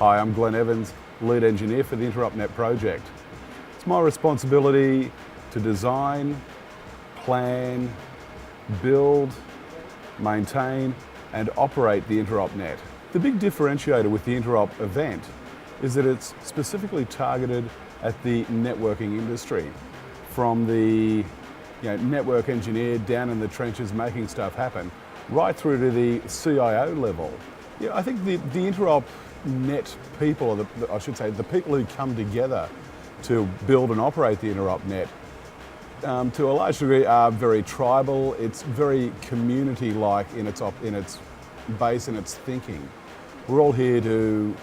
Hi, I'm Glenn Evans, lead engineer for the Interop Net project. It's my responsibility to design, plan, build, maintain and operate the Interop Net. The big differentiator with the Interop event is that it's specifically targeted at the networking industry. From the network engineer down in the trenches making stuff happen, right through to the CIO level. I think the Interop Net people, or I should say the people who come together to build and operate the Interop Net, to a large degree are very tribal. It's very community-like in its base and its thinking. We're all here to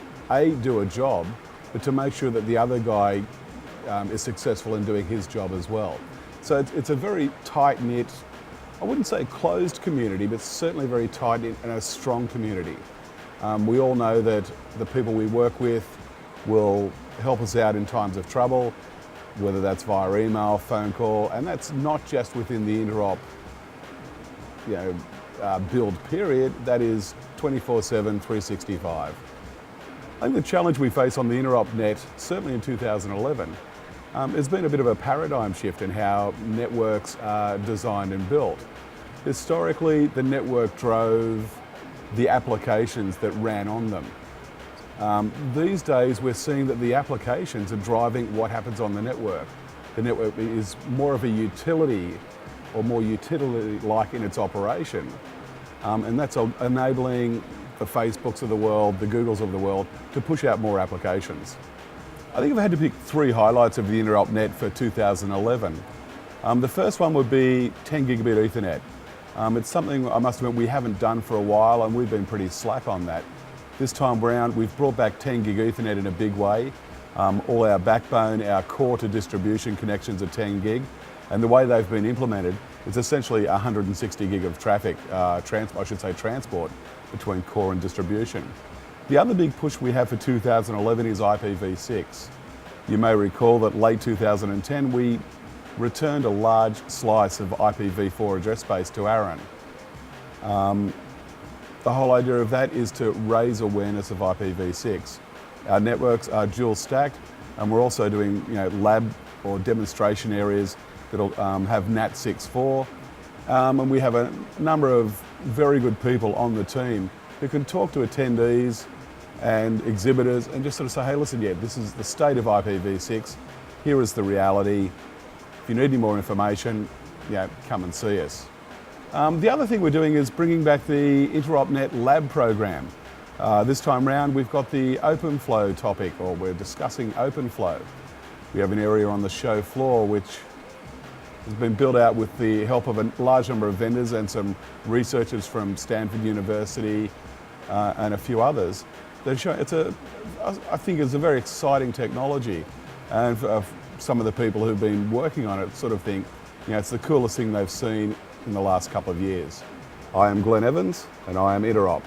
do a job, but to make sure that the other guy is successful in doing his job as well. So it's a very tight-knit, I wouldn't say closed community, but certainly very tight-knit and a strong community. We all know that the people we work with will help us out in times of trouble, whether that's via email, phone call, and that's not just within the Interop build period, that is 24/7, 365. I think the challenge we face on the Interop Net, certainly in 2011, has been a bit of a paradigm shift in how networks are designed and built. Historically, the network drove the applications that ran on them. These days, we're seeing that the applications are driving what happens on the network. The network is more of a utility, or more utility-like in its operation. And that's enabling the Facebooks of the world, the Googles of the world, to push out more applications. I think if I had to pick three highlights of the Interop Net for 2011, the first one would be 10 gigabit Ethernet. It's something, I must admit, we haven't done for a while, and we've been pretty slack on that. This time around, we've brought back 10 gig Ethernet in a big way. All our backbone, our core to distribution connections are 10 gig, and the way they've been implemented is essentially 160 gig of traffic, transport between core and distribution. The other big push we have for 2011 is IPv6. You may recall that late 2010 we returned a large slice of IPv4 address space to ARIN. The whole idea of that is to raise awareness of IPv6. Our networks are dual stacked, and we're also doing lab or demonstration areas that'll have NAT 6.4, and we have a number of very good people on the team who can talk to attendees and exhibitors and just sort of say, hey, listen, this is the state of IPv6, here is the reality. If you need any more information, come and see us. The other thing we're doing is bringing back the Interop Net lab program. This time round we've got the OpenFlow topic, or we're discussing OpenFlow. We have an area on the show floor which has been built out with the help of a large number of vendors and some researchers from Stanford University and a few others. I think it's a very exciting technology, and some of the people who've been working on it sort of think it's the coolest thing they've seen in the last couple of years. I am Glenn Evans, and I am Interop.